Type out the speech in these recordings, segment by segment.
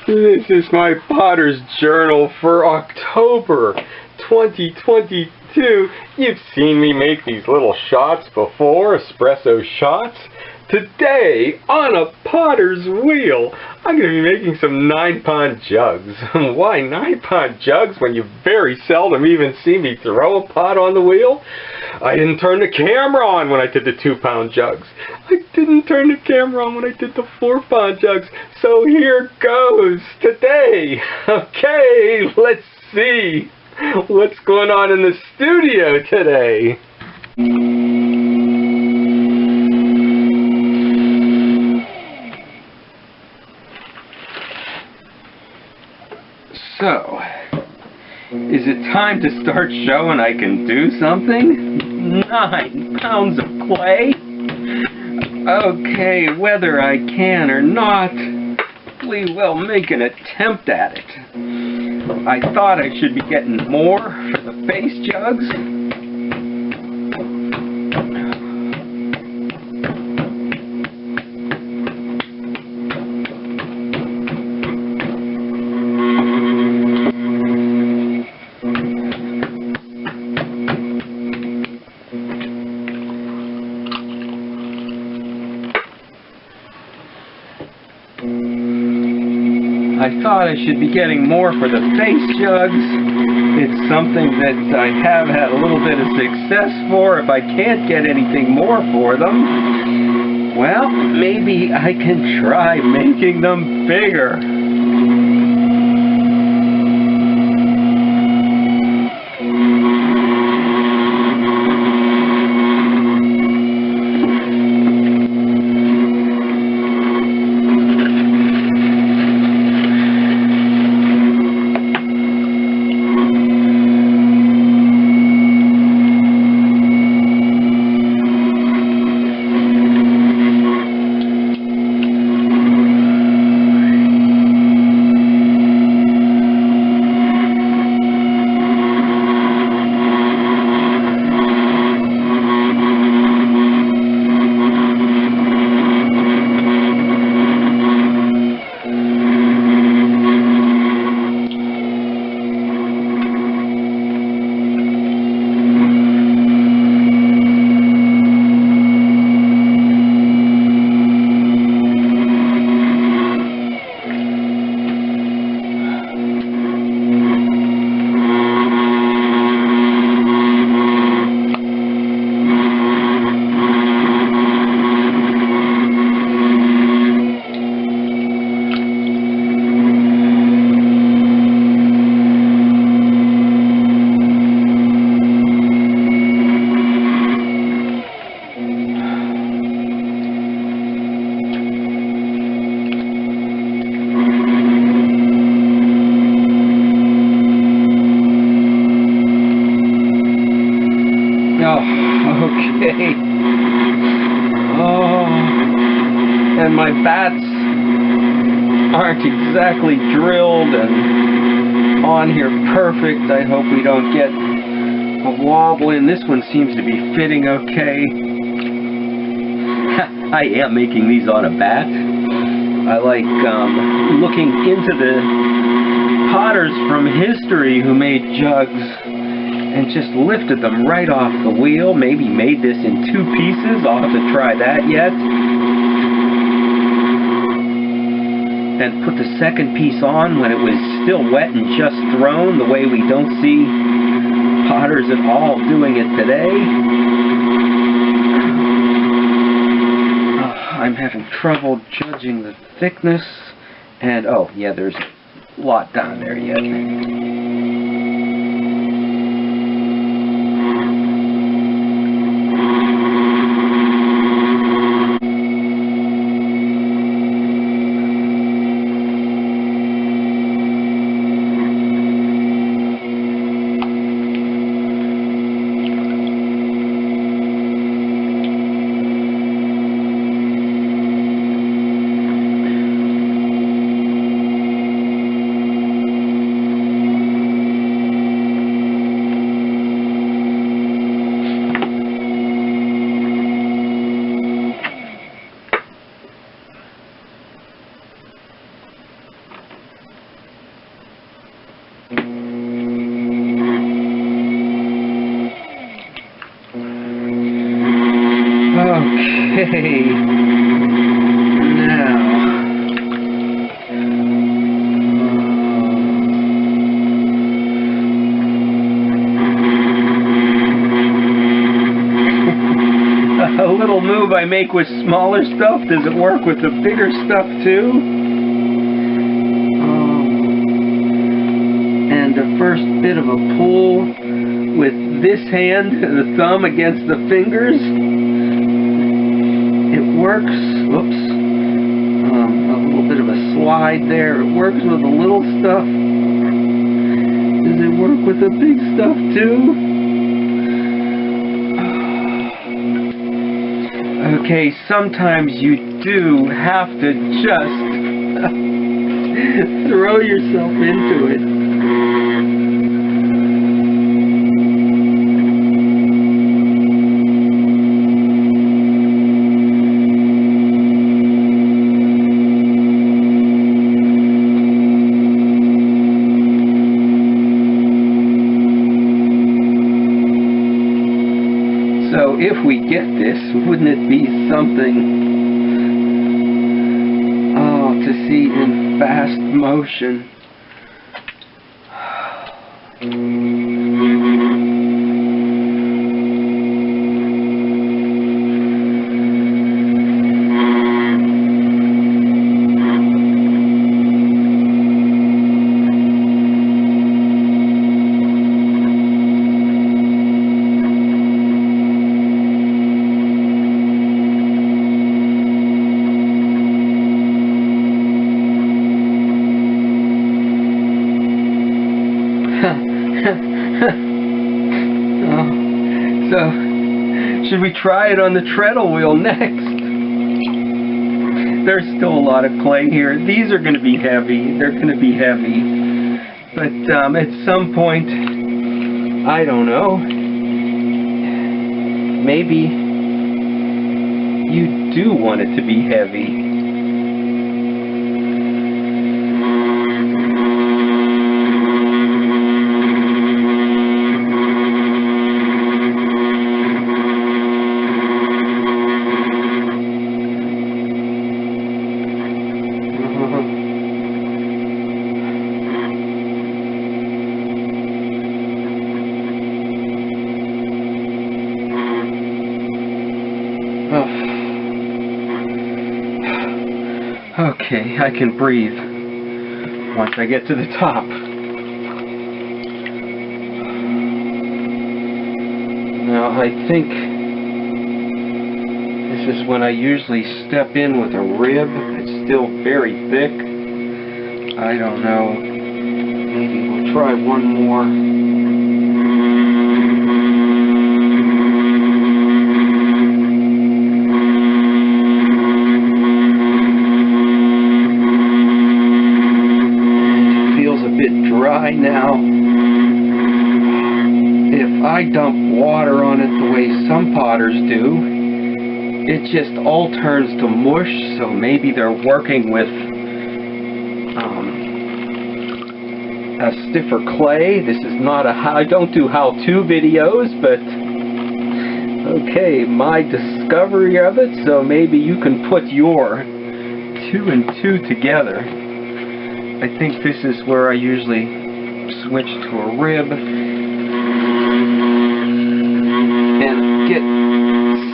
This is my Potter's Journal for October 2022. You've seen me make these little shots before, espresso shots. Today, on a potter's wheel, I'm going to be making some 9-pound jugs. Why 9-pound jugs when you very seldom even see me throw a pot on the wheel? I didn't turn the camera on when I did the 2-pound jugs. I didn't turn the camera on when I did the 4-pound jugs. So here goes today. Okay, let's see what's going on in the studio today. So, is it time to start showing I can do something? 9 pounds of clay? Okay, whether I can or not, we will make an attempt at it. I thought I should be getting more for the face jugs. I thought I should be getting more for the face jugs. It's something that I have had a little bit of success for. If I can't get anything more for them, well, maybe I can try making them bigger. Okay. Oh, and my bats aren't exactly drilled and on here perfect. I hope we don't get a wobble in. This one seems to be fitting okay. I am making these on a bat. I like looking into the potters from history who made jugs and just lifted them right off the wheel. Maybe made this in 2 pieces. I'll have to try that yet. And put the second piece on when it was still wet and just thrown, the way we don't see potters at all doing it today. I'm having trouble judging the thickness. And oh yeah, there's a lot down there yet. Okay, now, a little move I make with smaller stuff, does it work with the bigger stuff too? And the first bit of a pull with this hand, the thumb against the fingers, it works. Whoops. A little bit of a slide there. It works with the little stuff. Does it work with the big stuff too? Okay, sometimes you do have to just throw yourself into it. So if we get this, wouldn't it be something to see in fast motion? So, should we try it on the treadle wheel next? There's still a lot of clay here. These are going to be heavy. They're going to be heavy. But at some point, I don't know, maybe you do want it to be heavy. Okay, I can breathe once I get to the top. Now I think this is when I usually step in with a rib. It's still very thick. I don't know. Maybe we'll try one more. Dry now. If I dump water on it the way some potters do, it just all turns to mush, so maybe they're working with a stiffer clay. This is not I don't do how-to videos, but okay, my discovery of it, so maybe you can put your 2 and 2 together. I think this is where I usually switch to a rib and get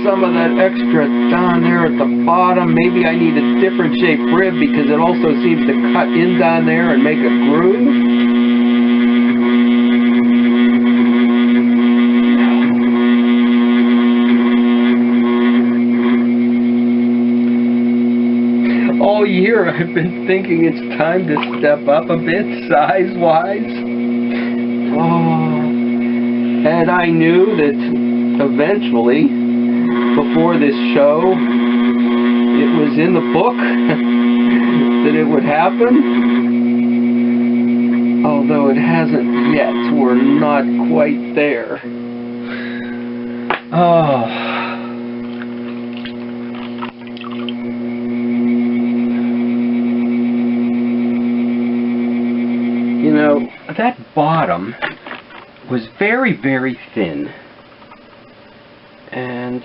some of that extra down there at the bottom. Maybe I need a different shaped rib because it also seems to cut in down there and make a groove. All year I've been thinking it's time to step up a bit size-wise. Oh, and I knew that eventually, before this show, it was in the book that it would happen. Although it hasn't yet. We're not quite there. Oh. You know, that bottom was very, very thin. And,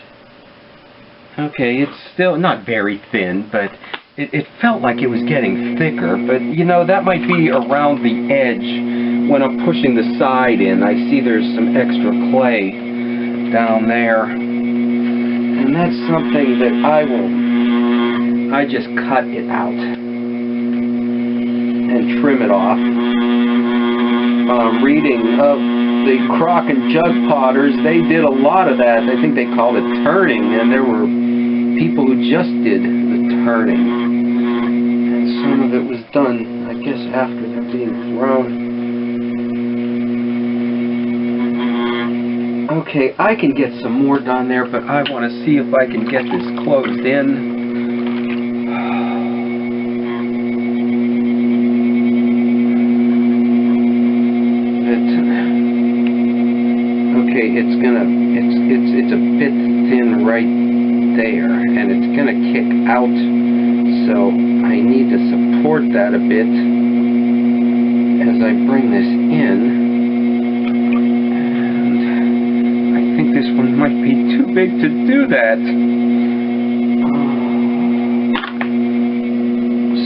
okay, it's still not very thin, but it felt like it was getting thicker. But, you know, that might be around the edge when I'm pushing the side in. I see there's some extra clay down there. And that's something that I just cut it out and trim it off. Reading of the crock and jug potters, they did a lot of that. I think they called it turning, and there were people who just did the turning. And some of it was done, I guess, after they're being thrown. Okay, I can get some more done there, but I want to see if I can get this closed in. It's a bit thin right there, and it's gonna kick out, so I need to support that a bit as I bring this in. And I think this one might be too big to do that.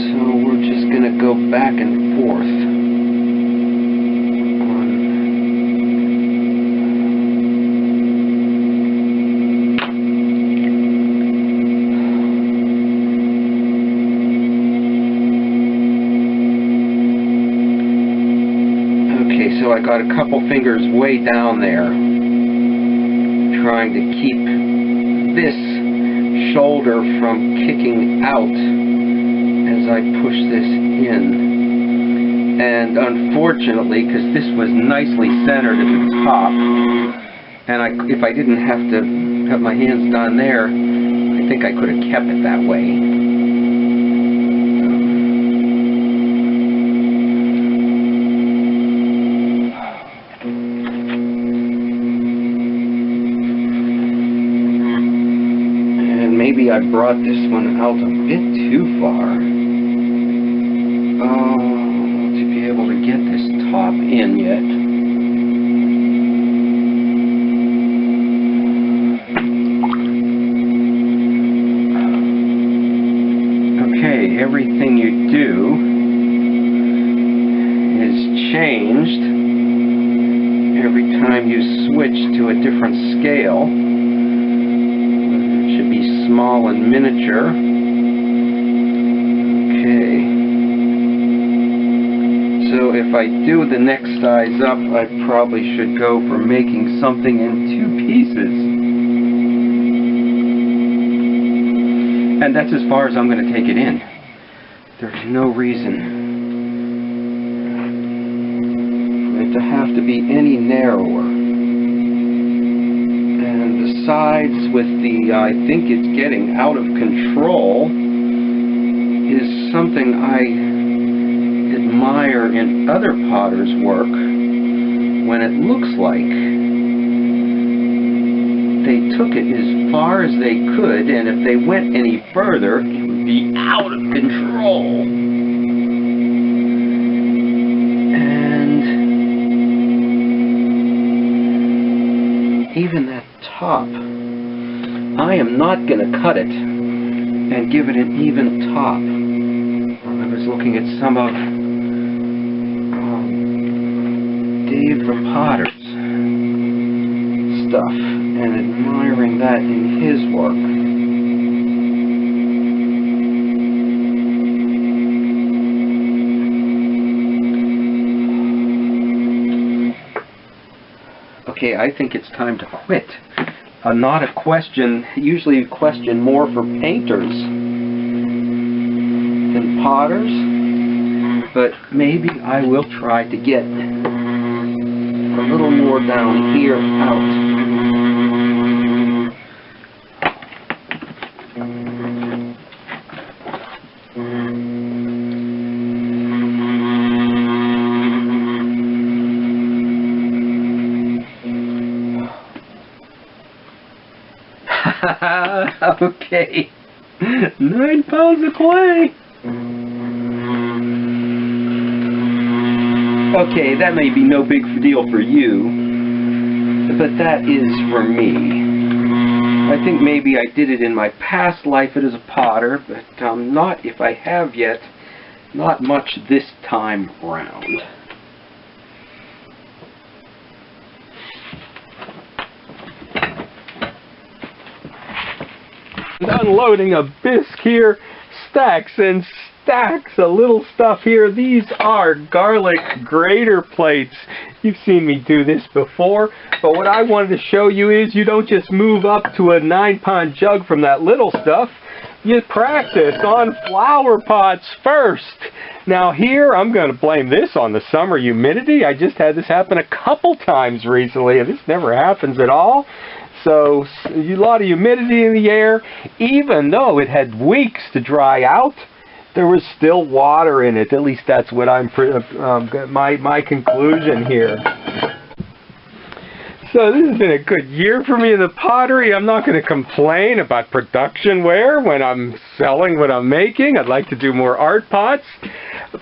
So we're just gonna go back and forth. So I got a couple fingers way down there, trying to keep this shoulder from kicking out as I push this in. And unfortunately, because this was nicely centered at the top, and if I didn't have to have my hands down there, I think I could have kept it that way. Maybe I brought this one out a bit too far. Oh, to be able to get this top in yet. Okay, everything you do is changed every time you switch to a different scale. Small and miniature. Okay. So if I do the next size up, I probably should go for making something in 2 pieces. And that's as far as I'm going to take it in. There's no reason for it to have to be any narrower. Sides with the, I think it's getting out of control, is something I admire in other potters' work, when it looks like they took it as far as they could, and if they went any further, it would be out of control. And even that top, I am not going to cut it and give it an even top. I was looking at some of Dave the Potter's stuff and admiring that in his work. Okay, I think it's time to quit. Not a question, usually a question more for painters than potters, but maybe I will try to get a little more down here out. Okay, 9 pounds of clay. Okay, that may be no big deal for you, but that is for me. I think maybe I did it in my past life as a potter, but not if I have yet. Not much this time round. Unloading a bisque here, stacks and stacks of little stuff here. These are garlic grater plates. You've seen me do this before, but what I wanted to show you is you don't just move up to a 9-pound jug from that little stuff. You practice on flower pots first. Now here, I'm going to blame this on the summer humidity. I just had this happen a couple times recently, and this never happens at all. So, a lot of humidity in the air. Even though it had weeks to dry out, there was still water in it. At least that's what I'm my conclusion here. So this has been a good year for me in the pottery. I'm not going to complain about production ware when I'm selling what I'm making. I'd like to do more art pots.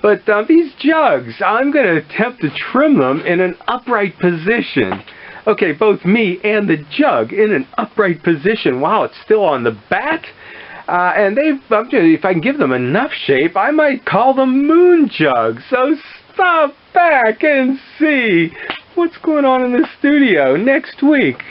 But these jugs, I'm going to attempt to trim them in an upright position. Okay, both me and the jug in an upright position while it's still on the bat. And if I can give them enough shape, I might call them moon jugs. So stop back and see what's going on in the studio next week.